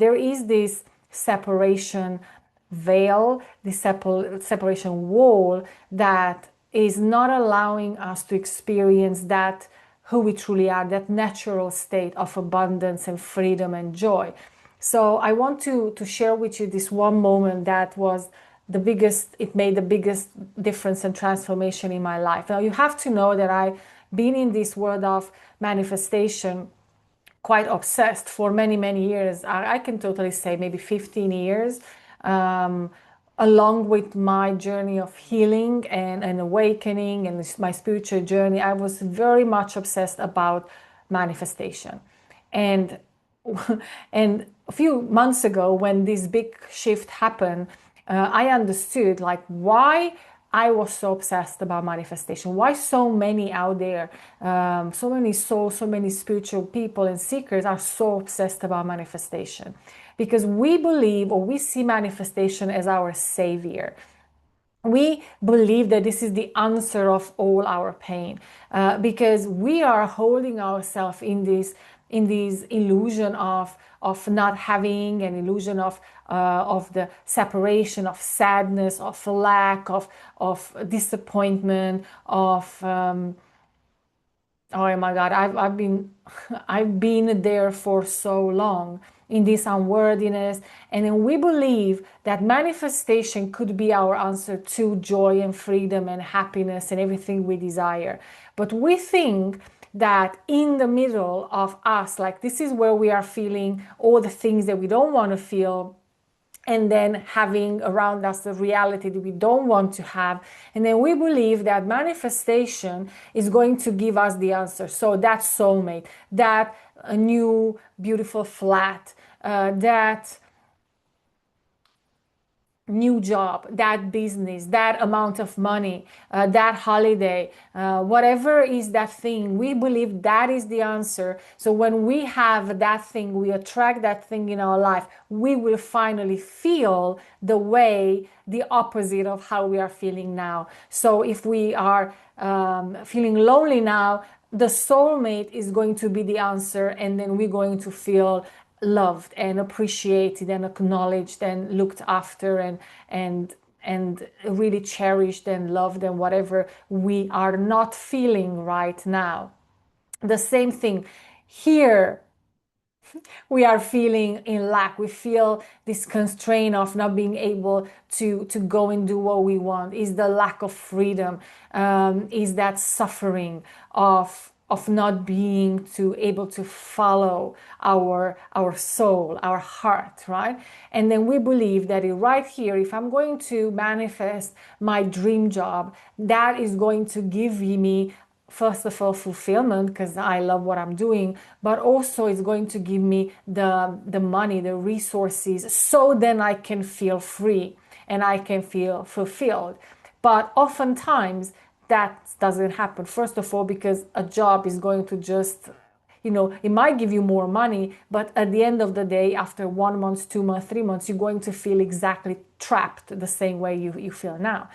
there is this separation veil, this separation wall that is not allowing us to experience that who we truly are, that natural state of abundance and freedom and joy. So I want to share with you this one moment that was it made the biggest difference and transformation in my life. Now you have to know that I've been in this world of manifestation quite obsessed for many, many years. I can totally say maybe 15 years. Along with my journey of healing and awakening and my spiritual journey, I was very much obsessed about manifestation. And and a few months ago, when this big shift happened, I understood like why I was so obsessed about manifestation. Why so many out there, so many souls, so many spiritual people and seekers are so obsessed about manifestation. Because we believe, or we see manifestation as our savior. We believe that this is the answer of all our pain, because we are holding ourselves in this illusion of not having, an illusion of the separation, of sadness, of lack, of disappointment, of oh my God, I've been there for so long in this unworthiness. And then we believe that manifestation could be our answer to joy and freedom and happiness and everything we desire. But we think that in the middle of us, like this is where we are feeling all the things that we don't want to feel, and then having around us the reality that we don't want to have. And then we believe that manifestation is going to give us the answer. So that soulmate, that a new beautiful flat, that new job, that business, that amount of money, that holiday, whatever is that thing, we believe that is the answer. So when we have that thing, we attract that thing in our life, we will finally feel the opposite of how we are feeling now. So if we are feeling lonely now, the soulmate is going to be the answer, and then we're going to feel loved and appreciated and acknowledged and looked after and really cherished and loved, and whatever we are not feeling right now. The same thing here. We are feeling in lack. We feel this constraint of not being able to go and do what we want. Is the lack of freedom? Is that suffering of not being able to follow our soul, our heart, right? And then we believe that right here, if I'm going to manifest my dream job, that is going to give me, first of all, fulfillment, because I love what I'm doing, but also it's going to give me the money, the resources, so then I can feel free and I can feel fulfilled. But oftentimes that doesn't happen. First of all, because a job is going to just, it might give you more money, but at the end of the day, after 1 month, 2 months, 3 months, you're going to feel exactly trapped the same way you feel now.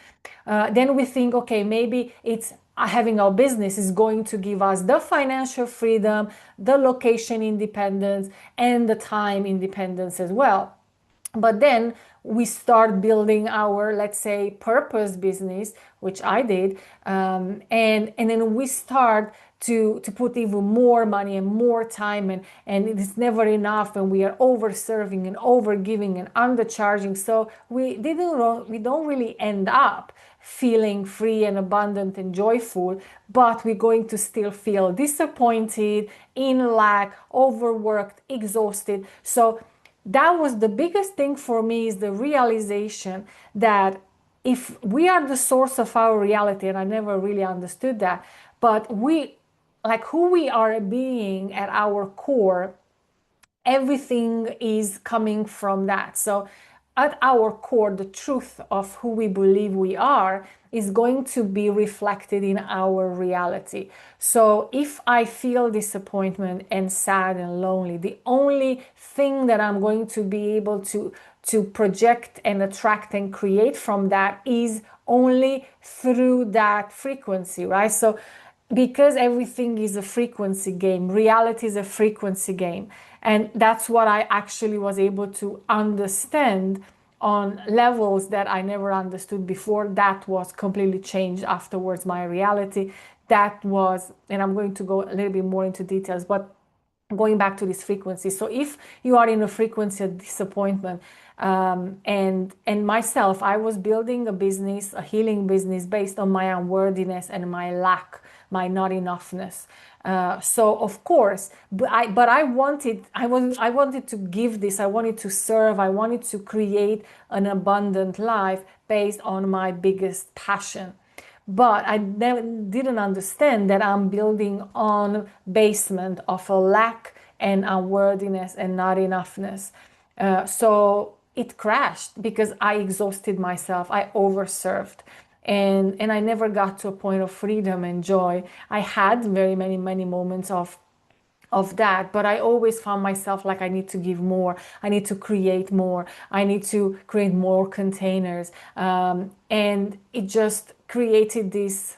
Then we think, okay, maybe it's having our business is going to give us the financial freedom, the location independence, and the time independence as well. But then we start building our, let's say, purpose business, which I did, and then we start to put even more money and more time, and it's never enough, and we are over serving and over giving and undercharging. So we don't really end up feeling free and abundant and joyful, but we're going to still feel disappointed, in lack, overworked, exhausted. So that was the biggest thing for me, is the realization that if we are the source of our reality, and I never really understood that, but who we are being at our core, everything is coming from that. So at our core, the truth of who we believe we are is going to be reflected in our reality. So if I feel disappointment and sad and lonely, the only thing that I'm going to be able to project and attract and create from that is only through that frequency, right? So because everything is a frequency game, reality is a frequency game. And that's what I actually was able to understand on levels that I never understood before. That was completely changed afterwards, my reality. That was, and I'm going to go a little bit more into details, but going back to this frequency. So if you are in a frequency of disappointment, and myself, I was building a business, a healing business based on my unworthiness and my lack, my not enoughness. So of course, but I wanted to give this, I wanted to serve, I wanted to create an abundant life based on my biggest passion. But I didn't understand that I'm building on basement of a lack and unworthiness and not enoughness. So it crashed because I exhausted myself. I overserved. And I never got to a point of freedom and joy. I had very many moments of that, but I always found myself like I need to give more, I need to create more, I need to create more containers, and it just created this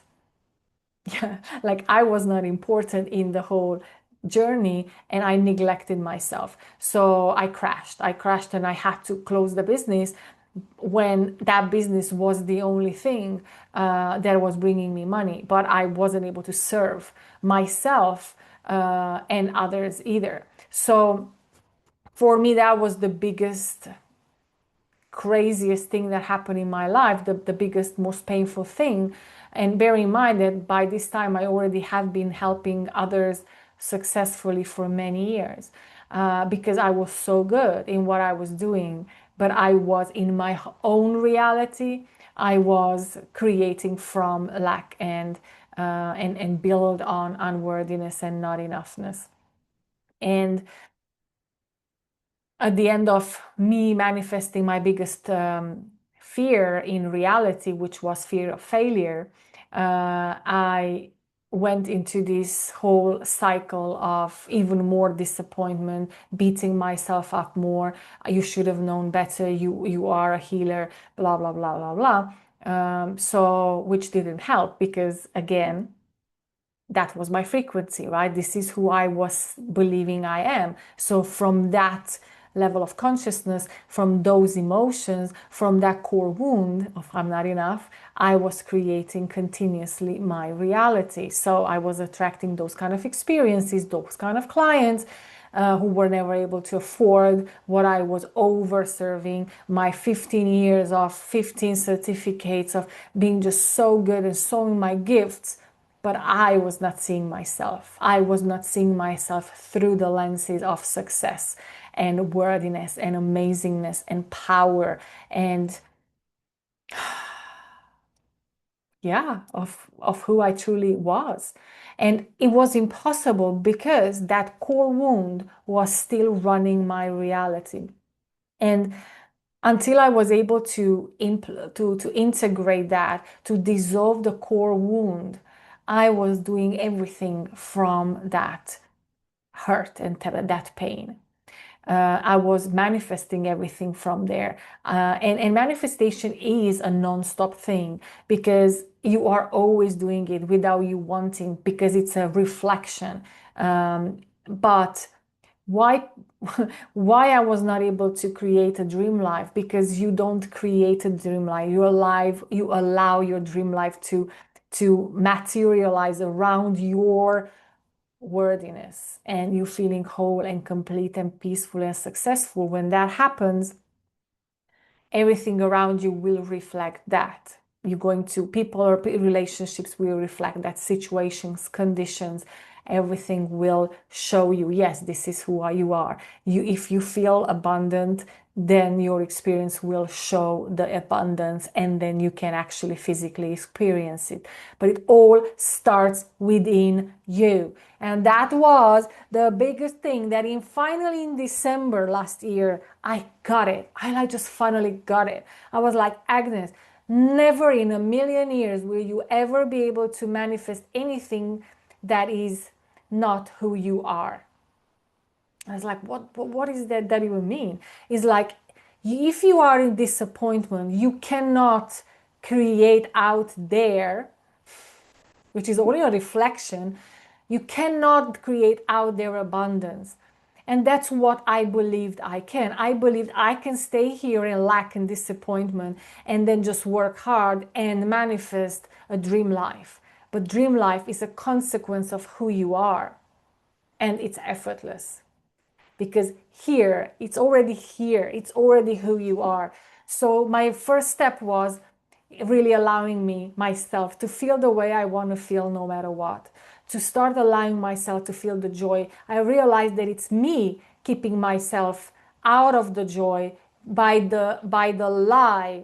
yeah, like I was not important in the whole journey, and I neglected myself. So I crashed and I had to close the business when that business was the only thing that was bringing me money, but I wasn't able to serve myself and others either. So for me, that was the biggest, craziest thing that happened in my life, the biggest, most painful thing. And bear in mind that by this time, I already have been helping others successfully for many years because I was so good in what I was doing. But I was in my own reality, I was creating from lack and build on unworthiness and not enoughness. And at the end of me manifesting my biggest fear in reality, which was fear of failure, I went into this whole cycle of even more disappointment, beating myself up more. You should have known better. You are a healer, blah blah blah blah blah. So which didn't help because again, that was my frequency, right? This is who I was believing I am. So from that level of consciousness, from those emotions, from that core wound of I'm not enough, I was creating continuously my reality. So I was attracting those kind of experiences, those kind of clients who were never able to afford what I was over serving, my 15 years of 15 certificates of being just so good and sowing my gifts, but I was not seeing myself. I was not seeing myself through the lenses of success and worthiness and amazingness and power and yeah, of who I truly was. And it was impossible because that core wound was still running my reality. And until I was able to integrate that, to dissolve the core wound, I was doing everything from that hurt and that pain. I was manifesting everything from there. And manifestation is a non-stop thing because you are always doing it without you wanting, because it's a reflection. But why why I was not able to create a dream life? Because you don't create a dream life. You allow your dream life to materialize around your worthiness and you feeling whole and complete and peaceful and successful. When that happens, everything around you will reflect that. You're going to, people or relationships will reflect that, situations, conditions, everything will show you, yes, this is who you are. If you feel abundant, then your experience will show the abundance and then you can actually physically experience it. But it all starts within you. And that was the biggest thing that finally in December last year, I got it. I just finally got it. I was like, Agnes, never in a million years will you ever be able to manifest anything that is not who you are. I was like, what is that even mean? It's like, if you are in disappointment, you cannot create out there which is only a reflection, you cannot create out there abundance. And that's what I believed I can. I believed I can stay here in lack and disappointment and then just work hard and manifest a dream life. But dream life is a consequence of who you are, and it's effortless because here, it's already here, it's already who you are. So my first step was really allowing me myself to feel the way I want to feel no matter what, to start allowing myself to feel the joy. I realized that it's me keeping myself out of the joy by the lie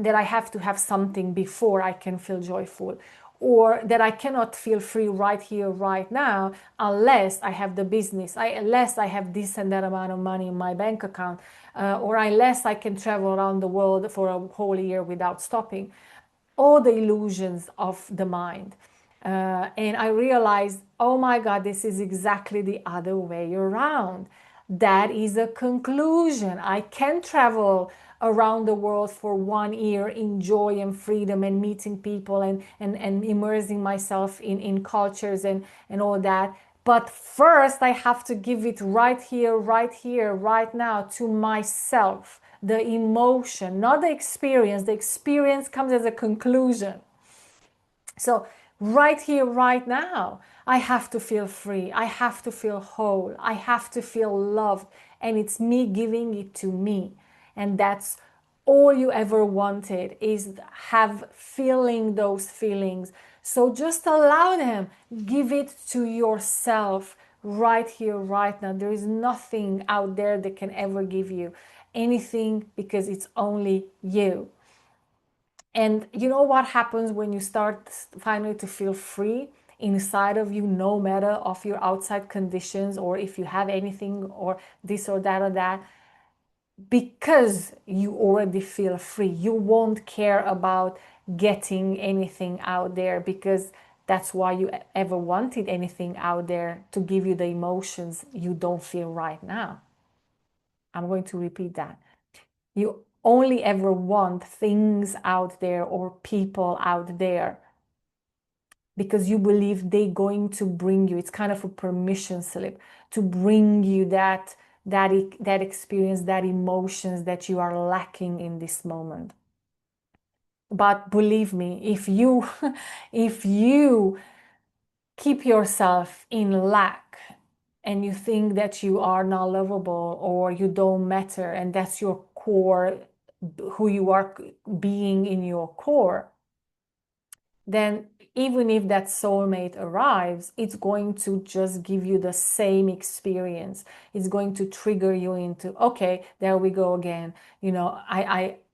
that I have to have something before I can feel joyful, or that I cannot feel free right here, right now, unless I have the business, unless I have this and that amount of money in my bank account, or unless I can travel around the world for a whole year without stopping. All the illusions of the mind. And I realized, oh my God, this is exactly the other way around. That is a conclusion. I can travel around the world for 1 year in joy and freedom and meeting people and immersing myself in cultures and all that. But first, I have to give it right here, right now to myself. The emotion, not the experience. The experience comes as a conclusion. So, right here, right now, I have to feel free. I have to feel whole. I have to feel loved. And it's me giving it to me. And that's all you ever wanted, is have feeling those feelings. So just allow them. Give it to yourself right here, right now. There is nothing out there that can ever give you anything, because it's only you. And you know what happens when you start finally to feel free inside of you, no matter of your outside conditions, or if you have anything or this or that or that? Because you already feel free, you won't care about getting anything out there, because that's why you ever wanted anything out there, to give you the emotions you don't feel right now. I'm going to repeat that. You only ever want things out there or people out there because you believe they're going to bring you, it's kind of a permission slip to bring you that experience, that emotions that you are lacking in this moment. But believe me, if you if you keep yourself in lack and you think that you are not lovable or you don't matter, and that's your core, who you are being in your core, then even if that soulmate arrives, it's going to just give you the same experience. It's going to trigger you into, okay, there we go again. You know,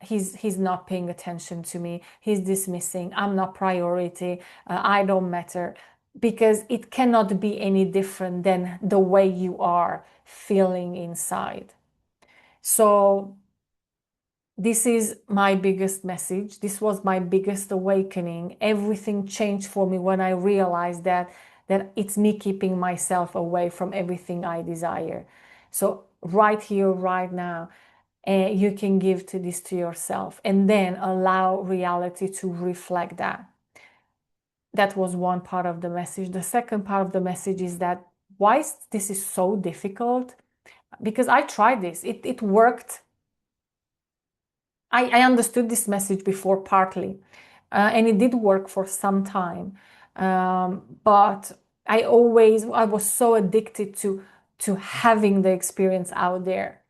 he's not paying attention to me. He's dismissing. I'm not priority. I don't matter. Because it cannot be any different than the way you are feeling inside. So this is my biggest message. This was my biggest awakening. Everything changed for me when I realized that it's me keeping myself away from everything I desire. So right here, right now, you can give this to yourself, and then allow reality to reflect that. That was one part of the message. The second part of the message is that why this is so difficult? Because I tried this. It worked. I understood this message before partly, and it did work for some time. But I was so addicted to having the experience out there.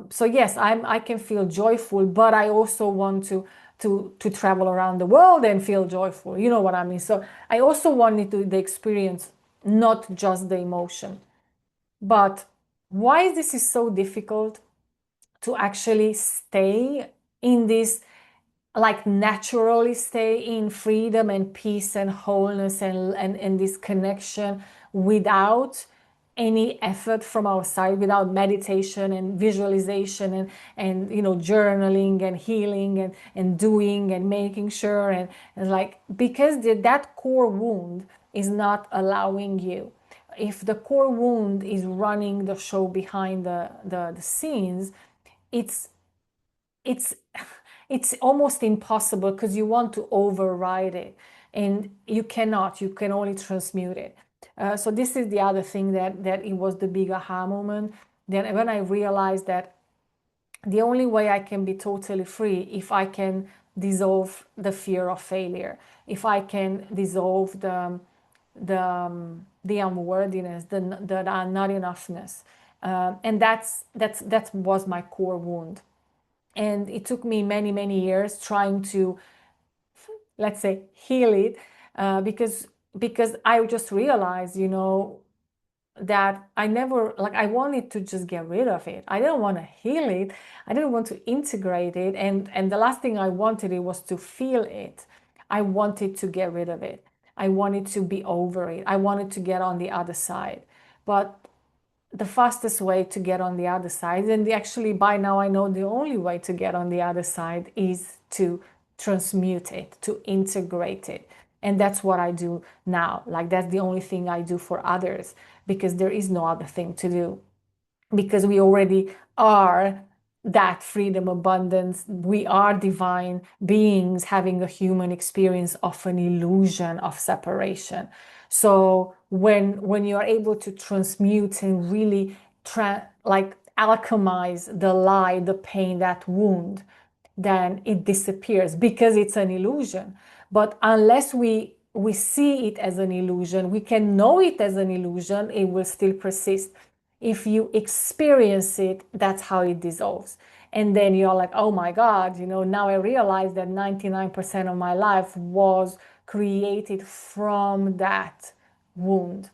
So yes, I can feel joyful, but I also want to travel around the world and feel joyful. You know what I mean? So I also wanted the experience, not just the emotion. But why this is so difficult to actually stay in this, like naturally stay in freedom and peace and wholeness and this connection without any effort from our side, without meditation and visualization and journaling and healing and doing and making sure and like, because that core wound is not allowing you. If the core wound is running the show behind the scenes, it's it's it's almost impossible, because you want to override it. and you cannot. You can only transmute it. So this is the other thing that it was the big aha moment. Then when I realized that the only way I can be totally free if I can dissolve the fear of failure, if I can dissolve the unworthiness, the not enoughness, and that was my core wound. And it took me many years trying to, let's say, heal it, because I just realized, that I never, like, I wanted to just get rid of it. I didn't want to heal it. I didn't want to integrate it. And the last thing I wanted it was to feel it. I wanted to get rid of it. I wanted to be over it. I wanted to get on the other side. But the fastest way to get on the other side, and actually by now I know the only way to get on the other side, is to transmute it, to integrate it. And that's what I do now. Like, that's the only thing I do for others, because there is no other thing to do, because we already are that freedom, abundance. We are divine beings having a human experience of an illusion of separation. So when you are able to transmute and really like alchemize the lie, the pain, that wound, then it disappears, because it's an illusion. But unless we see it as an illusion, we can know it as an illusion, it will still persist. If you experience it, that's how it dissolves. And then you're like, oh my God, now I realize that 99% of my life was created from that wound.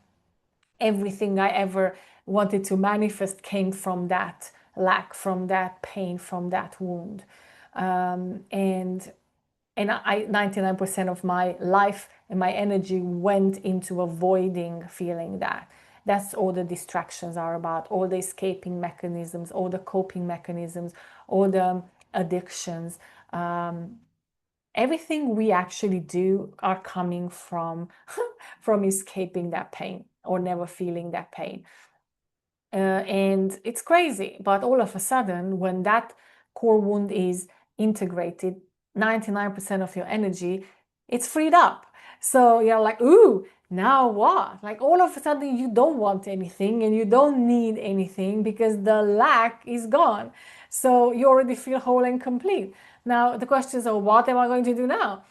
Everything I ever wanted to manifest came from that lack, from that pain, from that wound. And I 99% of my life and my energy went into avoiding feeling that. That's all the distractions are about, all the escaping mechanisms, all the coping mechanisms, all the addictions. Everything we actually do are coming from from escaping that pain or never feeling that pain. And it's crazy, but all of a sudden, when that core wound is integrated, 99% of your energy, it's freed up. So you're like, ooh, now what? Like, all of a sudden you don't want anything and you don't need anything, because the lack is gone. So you already feel whole and complete. Now the question is, oh, what am I going to do now?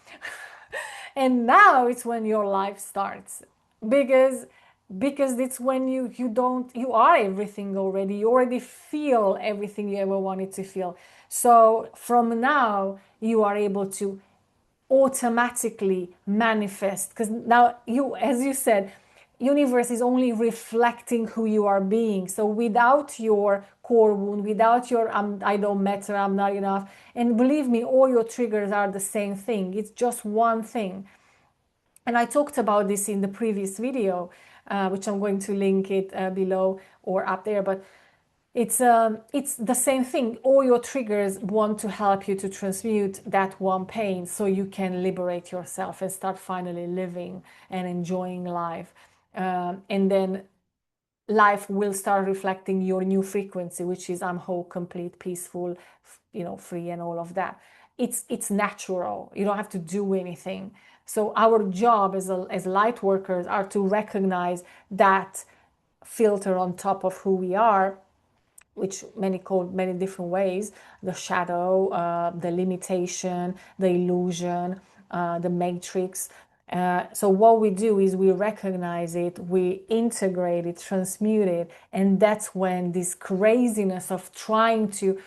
And now it's when your life starts, because it's when you are everything already. You already feel everything you ever wanted to feel. So from now you are able to automatically manifest, because now you, as you said, universe is only reflecting who you are being. So without your core wound, without your I don't matter, I'm not enough, and believe me, all your triggers are the same thing. It's just one thing. And I talked about this in the previous video, which I'm going to link it below or up there, but it's the same thing. All your triggers want to help you to transmute that one pain, so you can liberate yourself and start finally living and enjoying life. And then life will start reflecting your new frequency, which is I'm whole, complete, peaceful, free, and all of that. It's natural. You don't have to do anything. So our job as light workers are to recognize that filter on top of who we are, which many call many different ways: the shadow, the limitation, the illusion, the matrix. So what we do is we recognize it, we integrate it, transmute it, and that's when this craziness of trying to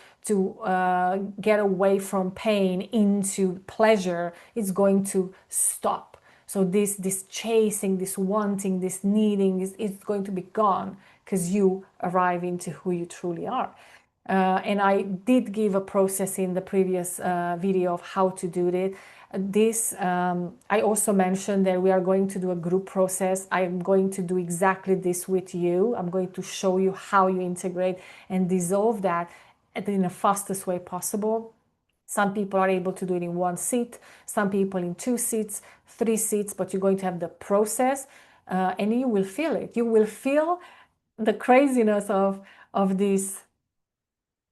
get away from pain into pleasure is going to stop. So this chasing, this wanting, this needing is going to be gone, because you arrive into who you truly are. And I did give a process in the previous video of how to do this. I also mentioned that we are going to do a group process. I'm going to do exactly this with you. I'm going to show you how you integrate and dissolve that in the fastest way possible. Some people are able to do it in 1 seat, some people in 2 seats, 3 seats, but you're going to have the process, and you will feel it. You will feel the craziness of this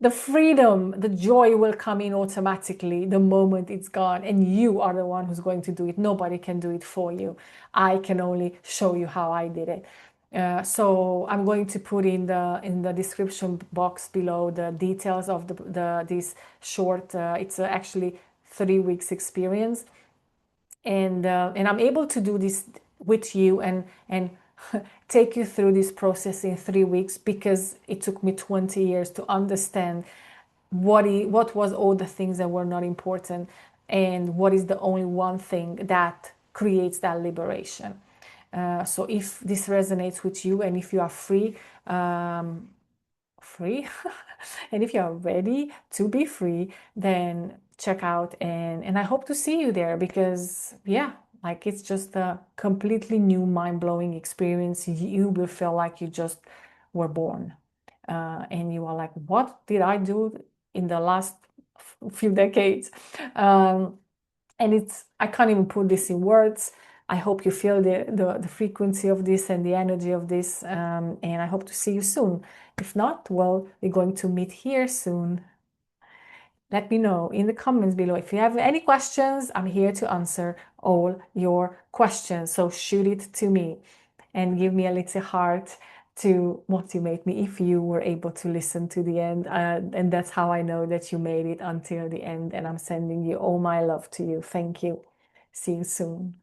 the freedom, the joy will come in automatically the moment it's gone. And you are the one who's going to do it. Nobody can do it for you. I can only show you how I did it. So I'm going to put in the description box below the details of this short. It's actually 3 weeks experience, and I'm able to do this with you and take you through this process in 3 weeks, because it took me 20 years to understand what was all the things that were not important, and what is the only one thing that creates that liberation. So if this resonates with you, and if you are free, free and if you are ready to be free, then check out, and I hope to see you there, because yeah, like, it's just a completely new mind-blowing experience. You will feel like you just were born, and you are like, what did I do in the last few decades? And I can't even put this in words. I hope you feel the frequency of this and the energy of this, and I hope to see you soon. If not, well, we're going to meet here soon. Let me know in the comments below. If you have any questions, I'm here to answer all your questions. So shoot it to me and give me a little heart to motivate me if you were able to listen to the end. And that's how I know that you made it until the end. And I'm sending you all my love to you. Thank you. See you soon.